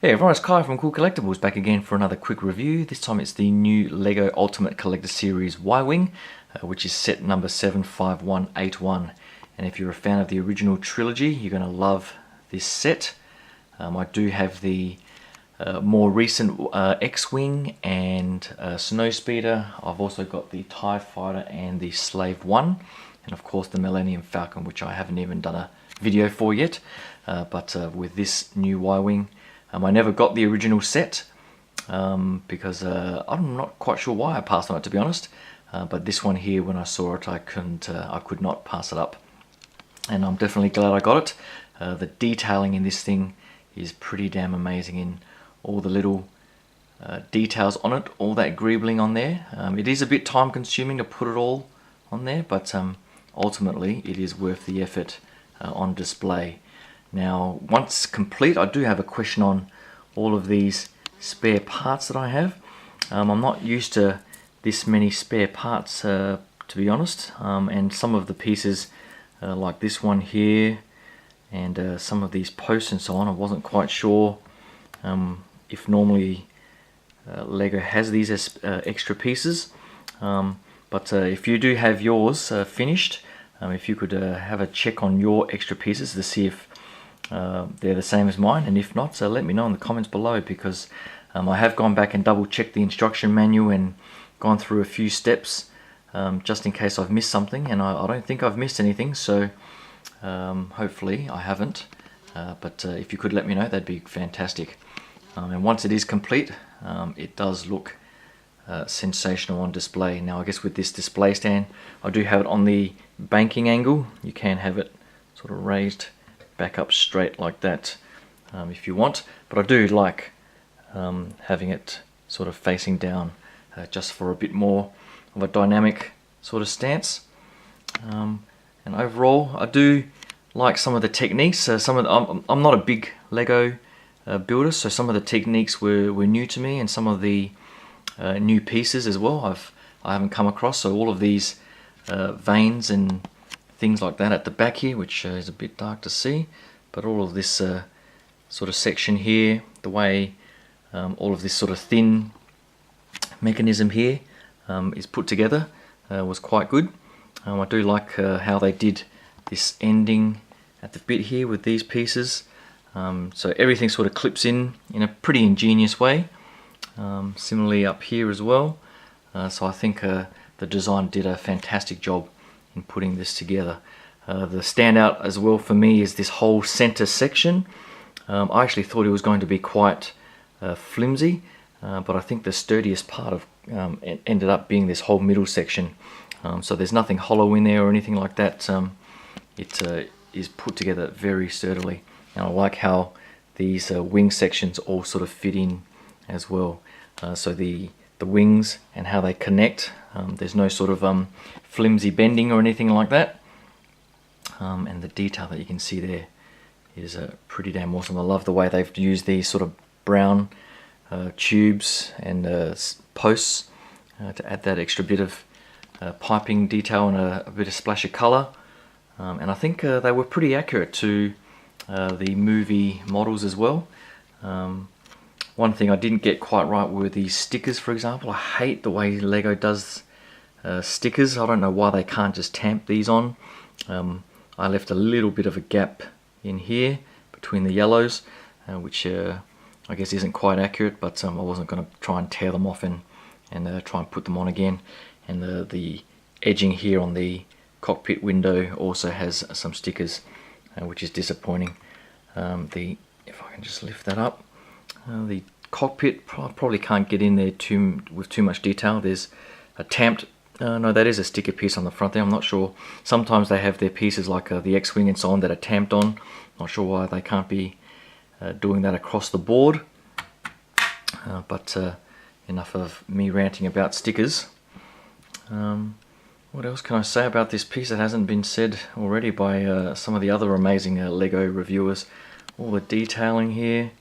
Hey everyone, it's Kai from Cool Collectibles back again for another quick review. This time it's the new LEGO Ultimate Collector Series Y-Wing, which is set number 75181. And if you're a fan of the original trilogy, you're going to love this set. I do have the more recent X-Wing and Snowspeeder. I've also got the TIE Fighter and the Slave One, and of course the Millennium Falcon, which I haven't even done a video for yet. But with this new Y-Wing, I never got the original set because I'm not quite sure why I passed on it, to be honest. But this one here, when I saw it, I could not pass it up, and I'm definitely glad I got it. The detailing in this thing is pretty damn amazing in all the little details on it, all that greebling on there. It is a bit time consuming to put it all on there, but ultimately it is worth the effort on display. Now, once complete, I do have a question on all of these spare parts that I have. I'm not used to this many spare parts, to be honest, and some of the pieces like this one here and some of these posts and so on, I wasn't quite sure if normally LEGO has these as extra pieces, but if you do have yours finished, if you could have a check on your extra pieces to see if they're the same as mine, and if not, so let me know in the comments below, because I have gone back and double checked the instruction manual and gone through a few steps just in case I've missed something, and I don't think I've missed anything, so hopefully I haven't, but if you could let me know, that'd be fantastic. And once it is complete, it does look sensational on display. Now I guess with this display stand, I do have it on the banking angle. You can have it sort of raised back up straight like that if you want, but I do like having it sort of facing down just for a bit more of a dynamic sort of stance. And overall, I do like some of the techniques. I'm not a big LEGO builder, so some of the techniques were new to me, and some of the new pieces as well I haven't come across. So all of these veins and things like that at the back here, which is a bit dark to see, but all of this sort of section here, the way all of this sort of thin mechanism here is put together was quite good. I do like how they did this ending at the bit here with these pieces, so everything sort of clips in a pretty ingenious way. Similarly up here as well, so I think the design did a fantastic job in putting this together. The standout as well for me is this whole center section. I actually thought it was going to be quite flimsy, but I think the sturdiest part of ended up being this whole middle section. So there's nothing hollow in there or anything like that. It is put together very sturdily, and I like how these wing sections all sort of fit in as well. So the wings and how they connect, there's no sort of flimsy bending or anything like that, and the detail that you can see there is pretty damn awesome. I love the way they've used these sort of brown tubes and posts to add that extra bit of piping detail and a bit of splash of color, and I think they were pretty accurate to the movie models as well. One thing I didn't get quite right were these stickers, for example. I hate the way LEGO does stickers. I don't know why they can't just tamp these on. I left a little bit of a gap in here between the yellows, which I guess isn't quite accurate, but I wasn't going to try and tear them off and try and put them on again. And the edging here on the cockpit window also has some stickers, which is disappointing. If I can just lift that up, the cockpit probably can't get in there with too much detail. There's a tamped, no, that is a sticker piece on the front there. I'm not sure. Sometimes they have their pieces like the X-Wing and so on that are tamped on. Not sure why they can't be doing that across the board. But enough of me ranting about stickers. What else can I say about this piece that hasn't been said already by some of the other amazing LEGO reviewers? All the detailing here.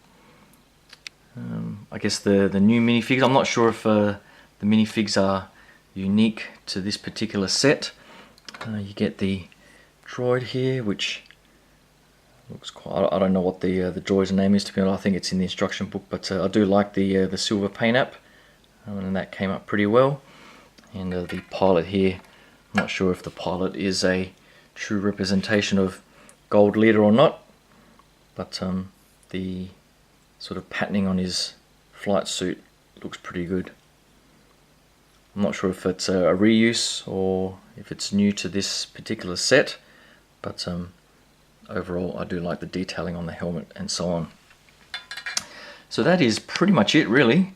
I guess the new minifigs, I'm not sure if the minifigs are unique to this particular set. You get the droid here, which Looks quite. I don't know what the droid's name is, to be honest. I think it's in the instruction book, but I do like the silver paint app, and that came up pretty well. And the pilot here, I'm not sure if the pilot is a true representation of gold leader or not, but the sort of patterning on his flight suit looks pretty good. I'm not sure if it's a reuse or if it's new to this particular set, but overall I do like the detailing on the helmet and so on. So that is pretty much it, really.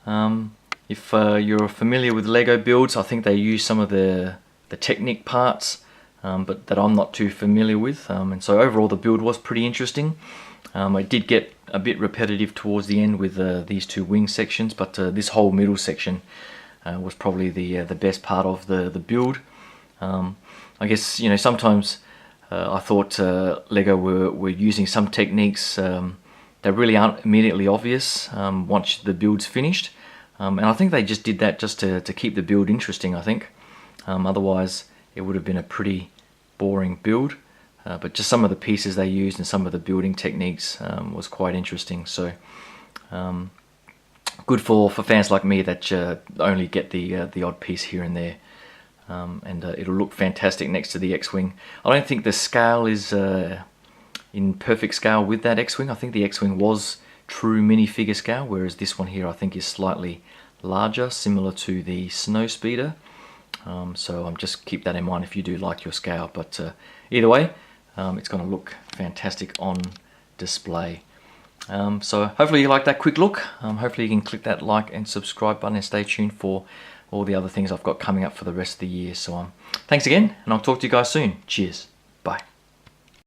If you're familiar with Lego builds, I think they use some of the Technic parts, but that I'm not too familiar with. And so overall the build was pretty interesting. I did get a bit repetitive towards the end with these two wing sections, but this whole middle section was probably the best part of the build. I guess, you know, sometimes I thought Lego were using some techniques that really aren't immediately obvious once the build's finished. And I think they just did that just to keep the build interesting, I think. Otherwise, it would have been a pretty boring build. But just some of the pieces they used and some of the building techniques was quite interesting. So good for fans like me that only get the odd piece here and there. And it'll look fantastic next to the X-Wing. I don't think the scale is in perfect scale with that X-Wing. I think the X-Wing was true minifigure scale, whereas this one here I think is slightly larger, similar to the Snowspeeder. So just keep that in mind if you do like your scale. But either way, it's going to look fantastic on display. So hopefully you like that quick look. Hopefully you can click that like and subscribe button and stay tuned for all the other things I've got coming up for the rest of the year. So thanks again, and I'll talk to you guys soon. Cheers. Bye.